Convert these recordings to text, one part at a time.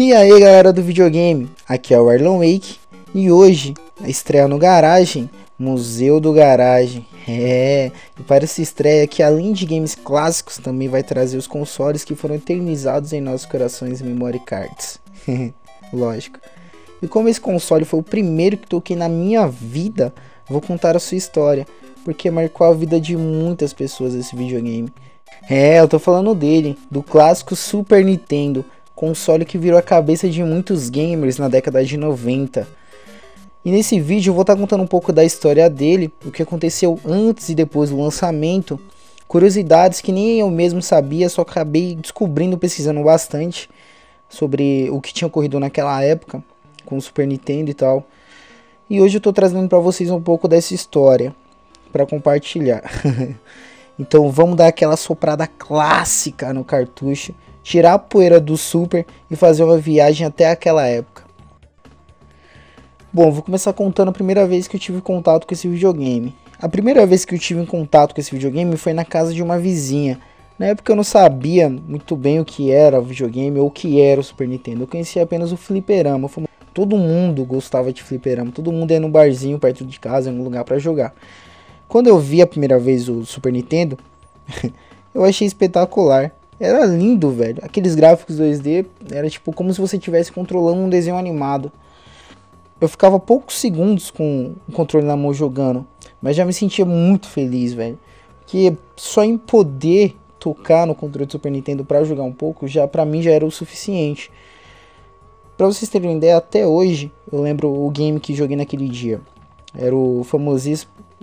E aí galera do videogame, aqui é o Arlon Wake e hoje a estreia no Garagem, Museu do Garagem. E para essa estreia aqui, além de games clássicos, também vai trazer os consoles que foram eternizados em nossos corações memory cards. Lógico. E como esse console foi o primeiro que toquei na minha vida, vou contar a sua história, porque marcou a vida de muitas pessoas esse videogame. Eu tô falando dele, do clássico Super Nintendo, console que virou a cabeça de muitos gamers na década de 90. E nesse vídeo eu vou estar contando um pouco da história dele, o que aconteceu antes e depois do lançamento, curiosidades que nem eu mesmo sabia, só acabei descobrindo pesquisando bastante sobre o que tinha ocorrido naquela época com o Super Nintendo e tal. E hoje eu tô trazendo para vocês um pouco dessa história para compartilhar. Então vamos dar aquela soprada clássica no cartucho, tirar a poeira do Super e fazer uma viagem até aquela época. Bom, vou começar contando a primeira vez que eu tive contato com esse videogame. A primeira vez que eu tive contato com esse videogame foi na casa de uma vizinha. Na época eu não sabia muito bem o que era o videogame ou o que era o Super Nintendo. Eu conhecia apenas o fliperama. Todo mundo gostava de fliperama, todo mundo ia no barzinho perto de casa, em um lugar para jogar. Quando eu vi a primeira vez o Super Nintendo, eu achei espetacular. Era lindo, velho. Aqueles gráficos 2D, era tipo como se você estivesse controlando um desenho animado. Eu ficava poucos segundos com o controle na mão jogando, mas já me sentia muito feliz, velho. Porque só em poder tocar no controle do Super Nintendo para jogar um pouco, já para mim já era o suficiente. Pra vocês terem uma ideia, até hoje eu lembro o game que joguei naquele dia. Era o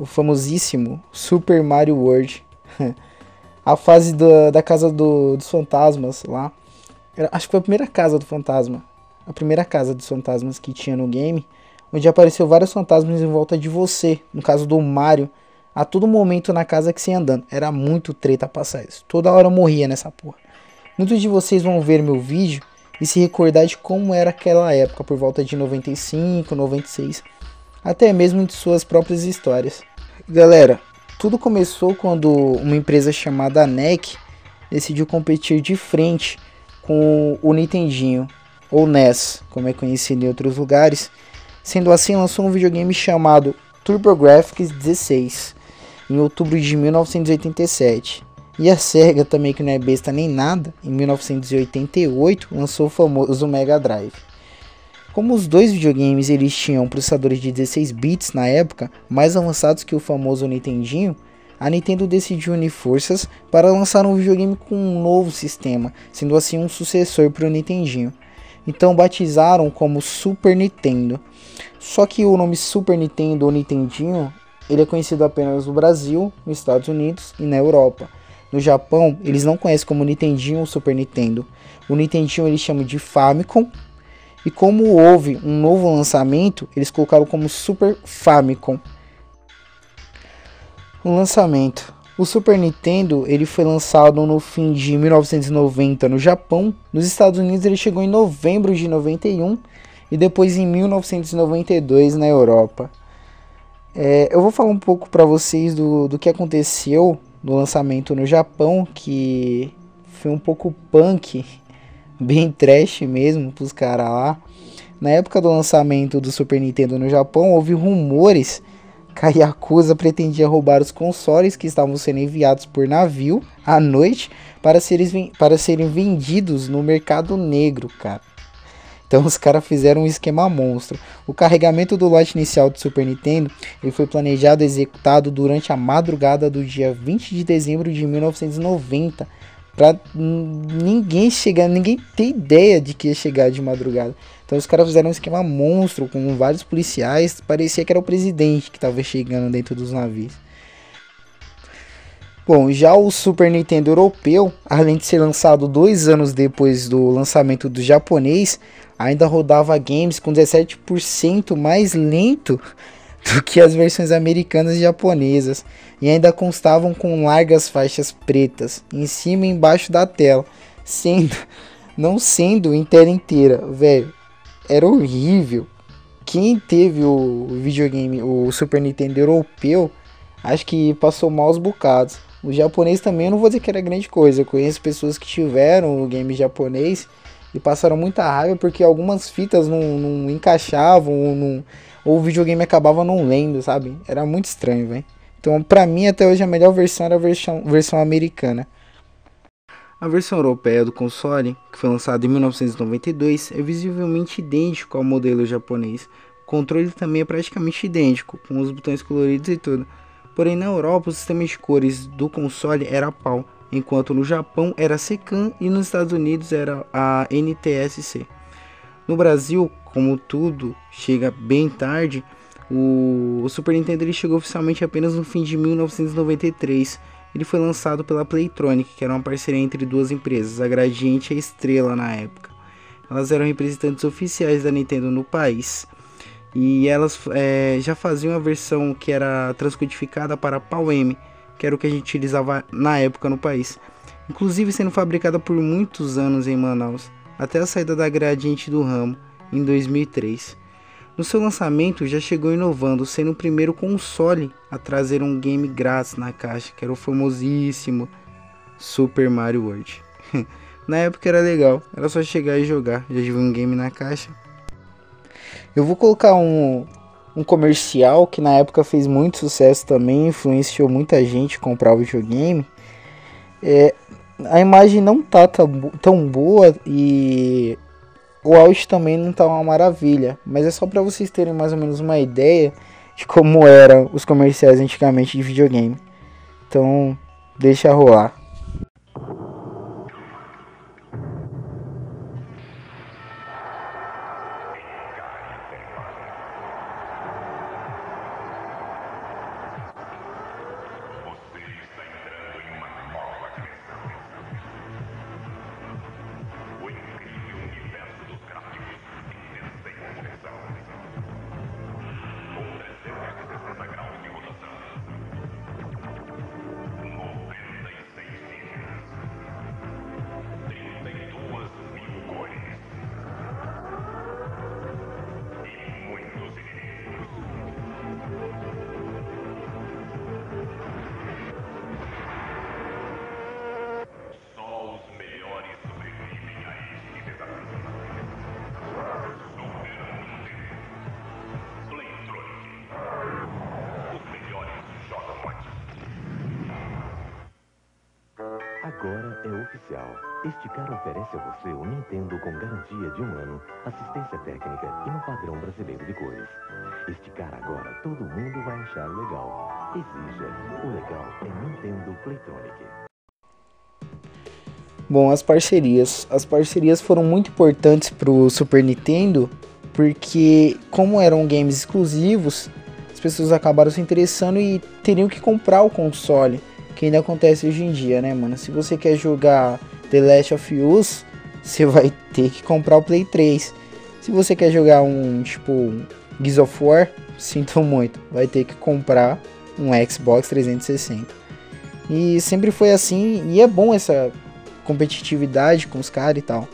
famosíssimo Super Mario World. A fase da casa dos fantasmas lá. Acho que foi a primeira casa do fantasma. A primeira casa dos fantasmas que tinha no game. Onde apareceu vários fantasmas em volta de você. No caso do Mario. A todo momento na casa que você ia andando. Era muito treta passar isso. Toda hora eu morria nessa porra. Muitos de vocês vão ver meu vídeo e se recordar de como era aquela época. Por volta de 95, 96. Até mesmo de suas próprias histórias. Galera, tudo começou quando uma empresa chamada NEC decidiu competir de frente com o Nintendinho, ou NES, como é conhecido em outros lugares. Sendo assim, lançou um videogame chamado TurboGrafx 16, em outubro de 1987. E a Sega, também que não é besta nem nada, em 1988 lançou o famoso Mega Drive. Como os dois videogames eles tinham processadores de 16 bits na época, mais avançados que o famoso Nintendinho, a Nintendo decidiu unir forças para lançar um videogame com um novo sistema, sendo assim um sucessor para o Nintendinho. Então batizaram como Super Nintendo. Só que o nome Super Nintendo ou Nintendinho, ele é conhecido apenas no Brasil, nos Estados Unidos e na Europa. No Japão, eles não conhecem como Nintendinho ou Super Nintendo. O Nintendinho eles chamam de Famicom. E como houve um novo lançamento, eles colocaram como Super Famicom. O lançamento. O Super Nintendo ele foi lançado no fim de 1990 no Japão. Nos Estados Unidos ele chegou em novembro de 91 e depois em 1992 na Europa. Eu vou falar um pouco para vocês do que aconteceu no lançamento no Japão, que foi um pouco punk. Bem trash mesmo pros caras lá. Na época do lançamento do Super Nintendo no Japão, houve rumores que a Yakuza pretendia roubar os consoles que estavam sendo enviados por navio à noite para serem vendidos no mercado negro, cara. Então os caras fizeram um esquema monstro. O carregamento do lote inicial do Super Nintendo ele foi planejado e executado durante a madrugada do dia 20 de dezembro de 1990. Pra ninguém ter ideia de que ia chegar de madrugada. Então os caras fizeram um esquema monstro com vários policiais. Parecia que era o presidente que estava chegando dentro dos navios. Bom, já o Super Nintendo europeu, além de ser lançado 2 anos depois do lançamento do japonês, ainda rodava games com 17% mais lento do que as versões americanas e japonesas, e ainda constavam com largas faixas pretas em cima e embaixo da tela, não sendo em tela inteira, velho, era horrível. Quem teve o videogame, o Super Nintendo europeu, acho que passou maus bocados. O japonês também eu não vou dizer que era grande coisa, eu conheço pessoas que tiveram o game japonês e passaram muita raiva porque algumas fitas não encaixavam ou o videogame acabava não lendo, sabe? Era muito estranho, velho. Então, pra mim, até hoje, a melhor versão era a versão americana. A versão europeia do console, que foi lançada em 1992, é visivelmente idêntico ao modelo japonês. O controle também é praticamente idêntico, com os botões coloridos e tudo. Porém, na Europa, o sistema de cores do console era PAL, enquanto no Japão era SECAM e nos Estados Unidos era a NTSC. No Brasil, como tudo chega bem tarde, o Super Nintendo ele chegou oficialmente apenas no fim de 1993. Ele foi lançado pela Playtronic, que era uma parceria entre duas empresas, a Gradiente e a Estrela na época. Elas eram representantes oficiais da Nintendo no país. E elas já faziam a versão que era transcodificada para PAL-M, que era o que a gente utilizava na época no país. Inclusive sendo fabricada por muitos anos em Manaus, até a saída da Gradiente do ramo, em 2003. No seu lançamento já chegou inovando, sendo o primeiro console a trazer um game grátis na caixa, que era o famosíssimo Super Mario World. Na época era legal, era só chegar e jogar, já tive um game na caixa. Eu vou colocar um comercial que na época fez muito sucesso também, influenciou muita gente a comprar o videogame. A imagem não tá tão boa e o áudio também não tá uma maravilha, mas é só para vocês terem mais ou menos uma ideia de como eram os comerciais antigamente de videogame. Então, deixa rolar. Agora é oficial. Este cara oferece a você o Nintendo com garantia de 1 ano, assistência técnica e no padrão brasileiro de cores. Este cara agora todo mundo vai achar legal. Exija. O legal é Nintendo Playtronic. Bom, as parcerias. As parcerias foram muito importantes pro Super Nintendo, porque como eram games exclusivos, as pessoas acabaram se interessando e teriam que comprar o console. Que ainda acontece hoje em dia, né, mano? Se você quer jogar The Last of Us, você vai ter que comprar o Play 3. Se você quer jogar tipo Gears of War, sinto muito, vai ter que comprar um Xbox 360. E sempre foi assim, e é bom essa competitividade com os caras e tal.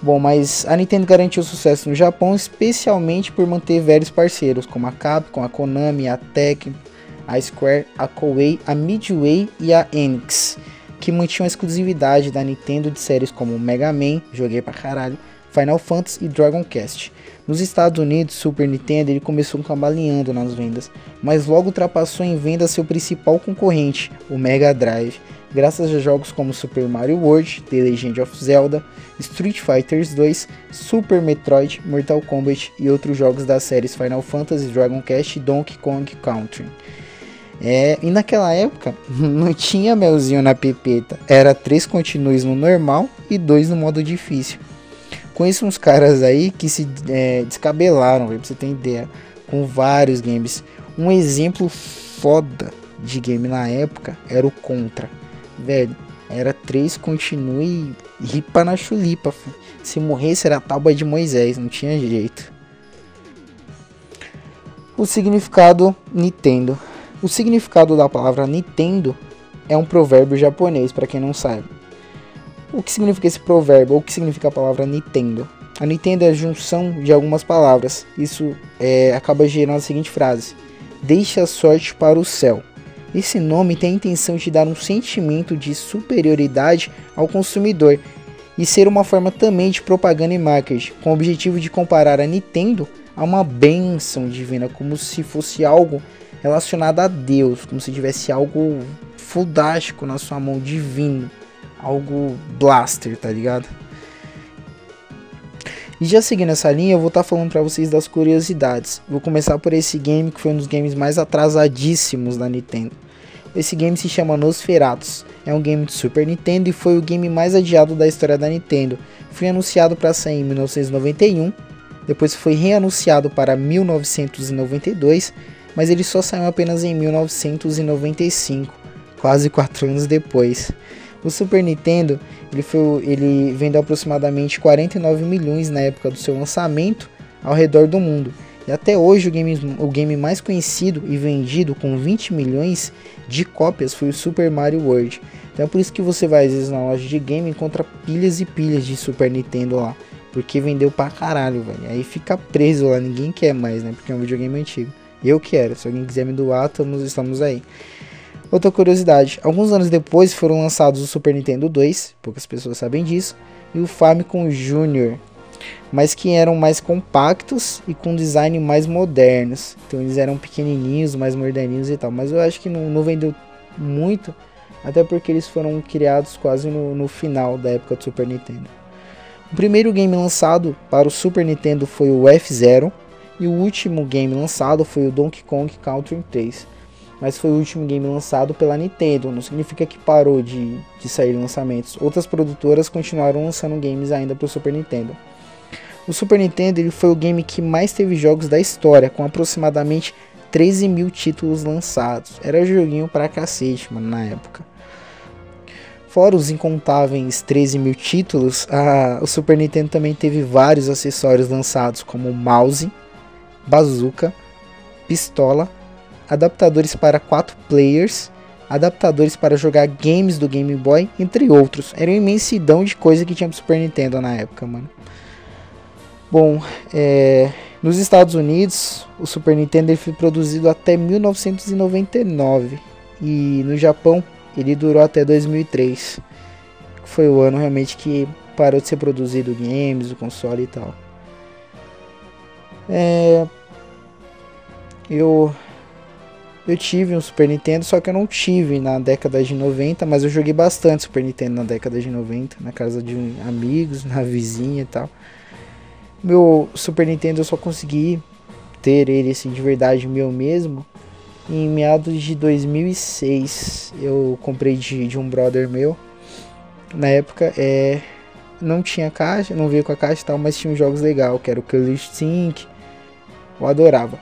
Bom, mas a Nintendo garantiu sucesso no Japão, especialmente por manter velhos parceiros, como a Capcom, a Konami, a Tecmo, a Square, a Koei, a Midway e a Enix, que mantinham a exclusividade da Nintendo de séries como Mega Man, joguei pra caralho, Final Fantasy e Dragon Quest. Nos Estados Unidos, Super Nintendo ele começou cambaleando nas vendas, mas logo ultrapassou em venda seu principal concorrente, o Mega Drive, graças a jogos como Super Mario World, The Legend of Zelda, Street Fighter 2, Super Metroid, Mortal Kombat e outros jogos das séries Final Fantasy, Dragon Quest e Donkey Kong Country. E naquela época não tinha melzinho na pipeta, era 3 continues no normal e 2 no modo difícil. Conheço uns caras aí que se descabelaram, pra você ter ideia, com vários games. Um exemplo foda de game na época era o Contra, velho, era 3 continue e ripa na chulipa, filho. Se morresse era a tábua de Moisés, não tinha jeito. O significado Nintendo. O significado da palavra Nintendo é um provérbio japonês, para quem não sabe. O que significa esse provérbio, ou o que significa a palavra Nintendo? A Nintendo é a junção de algumas palavras. Isso acaba gerando a seguinte frase: deixe a sorte para o céu. Esse nome tem a intenção de dar um sentimento de superioridade ao consumidor. e ser uma forma também de propaganda e marketing, com o objetivo de comparar a Nintendo a uma bênção divina, como se fosse algo relacionado a Deus, como se tivesse algo fodástico na sua mão, divino, algo blaster, tá ligado? E já seguindo essa linha, eu vou estar falando pra vocês das curiosidades. Vou começar por esse game que foi um dos games mais atrasadíssimos da Nintendo. Esse game se chama Nosferatus. É um game de Super Nintendo e foi o game mais adiado da história da Nintendo. Foi anunciado para sair em 1991, depois foi reanunciado para 1992, mas ele só saiu apenas em 1995, quase 4 anos depois. O Super Nintendo ele vendeu aproximadamente 49 milhões na época do seu lançamento ao redor do mundo. E até hoje o game mais conhecido e vendido com 20 milhões de cópias foi o Super Mario World. Então é por isso que você vai às vezes na loja de game e encontra pilhas e pilhas de Super Nintendo lá. Porque vendeu pra caralho, velho. Aí fica preso lá, ninguém quer mais, né? Porque é um videogame antigo. Eu quero, se alguém quiser me doar, estamos aí. Outra curiosidade, alguns anos depois foram lançados o Super Nintendo 2, poucas pessoas sabem disso, e o Famicom Junior, mas que eram mais compactos e com design mais modernos. Então eles eram pequenininhos, mais moderninhos e tal, mas eu acho que não vendeu muito, até porque eles foram criados quase no final da época do Super Nintendo. O primeiro game lançado para o Super Nintendo foi o F-Zero, e o último game lançado foi o Donkey Kong Country 3. Mas foi o último game lançado pela Nintendo, não significa que parou de sair lançamentos. Outras produtoras continuaram lançando games ainda para o Super Nintendo. O Super Nintendo ele foi o game que mais teve jogos da história, com aproximadamente 13 mil títulos lançados. Era joguinho pra cacete, mano, na época. Fora os incontáveis 13 mil títulos, o Super Nintendo também teve vários acessórios lançados, como mouse, bazuca, pistola, adaptadores para 4 players, adaptadores para jogar games do Game Boy, entre outros. Era uma imensidão de coisa que tinha pro Super Nintendo na época, mano. Bom, nos Estados Unidos, o Super Nintendo foi produzido até 1999 e no Japão ele durou até 2003. Foi o ano realmente que parou de ser produzido games, o console e tal. Eu tive um Super Nintendo, só que eu não tive na década de 90, mas eu joguei bastante Super Nintendo na década de 90, na casa de amigos, na vizinha e tal. Meu Super Nintendo eu só consegui ter ele assim de verdade meu mesmo em meados de 2006. Eu comprei de um brother meu. Na época não tinha caixa, não veio com a caixa e tal, mas tinha uns jogos legais, que era o Killer Instinct. Eu adorava.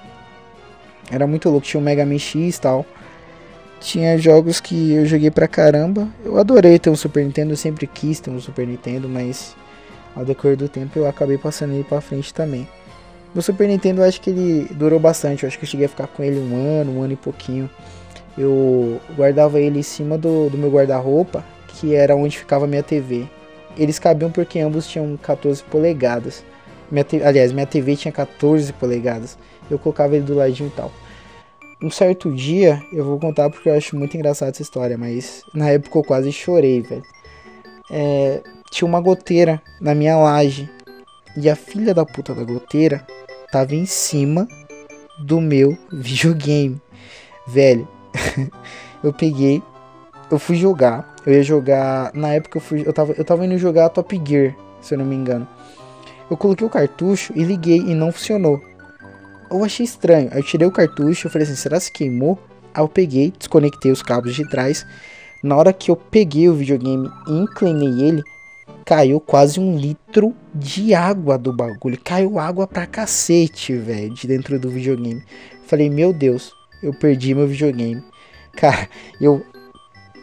Era muito louco, tinha o Mega Man X e tal. Tinha jogos que eu joguei pra caramba. Eu adorei ter um Super Nintendo, eu sempre quis ter um Super Nintendo, mas ao decorrer do tempo eu acabei passando ele pra frente também. O Super Nintendo eu acho que ele durou bastante, eu acho que eu cheguei a ficar com ele um ano e pouquinho. Eu guardava ele em cima do meu guarda-roupa, que era onde ficava a minha TV. Eles cabiam porque ambos tinham 14 polegadas. Minha TV tinha 14 polegadas. Eu colocava ele do ladinho e tal. Um certo dia, eu vou contar porque eu acho muito engraçada essa história, mas na época eu quase chorei, velho. Tinha uma goteira na minha laje. E a filha da puta da goteira tava em cima do meu videogame. Velho, eu fui jogar. Eu ia jogar. Na época eu tava indo jogar Top Gear, se eu não me engano. Eu coloquei o cartucho e liguei e não funcionou. Eu achei estranho. Aí eu tirei o cartucho, eu falei assim, será que se queimou? Aí eu peguei, desconectei os cabos de trás. Na hora que eu peguei o videogame e inclinei ele, caiu quase 1 litro de água do bagulho. Caiu água pra cacete, velho, de dentro do videogame. Falei, meu Deus, eu perdi meu videogame. Cara, eu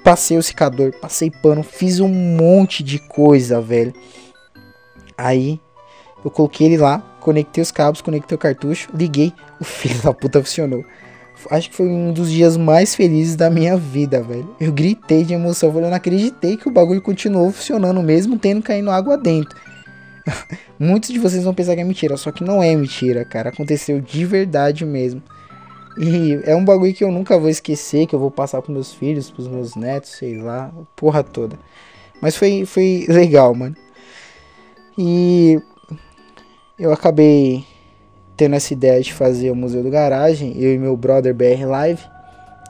passei o secador, passei pano, fiz um monte de coisa, velho. Aí eu coloquei ele lá, conectei os cabos, conectei o cartucho, liguei, o filho da puta funcionou. Acho que foi um dos dias mais felizes da minha vida, velho. Eu gritei de emoção, eu não acreditei que o bagulho continuou funcionando mesmo tendo caindo água dentro. Muitos de vocês vão pensar que é mentira, só que não é mentira, cara. Aconteceu de verdade mesmo. E é um bagulho que eu nunca vou esquecer, que eu vou passar pros meus filhos, pros meus netos, sei lá, porra toda. Mas foi legal, mano. E eu acabei tendo essa ideia de fazer o Museu do Garagem, eu e meu brother BR Live.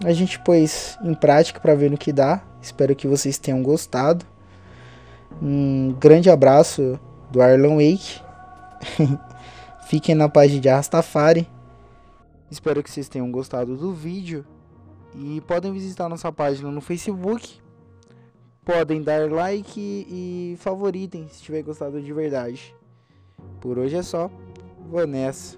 A gente pôs em prática para ver no que dá. Espero que vocês tenham gostado. Um grande abraço do Arlon Wake. Fiquem na paz de Rastafari. Espero que vocês tenham gostado do vídeo. E podem visitar nossa página no Facebook. Podem dar like e favoritem se tiver gostado de verdade. Por hoje é só. Vou nessa.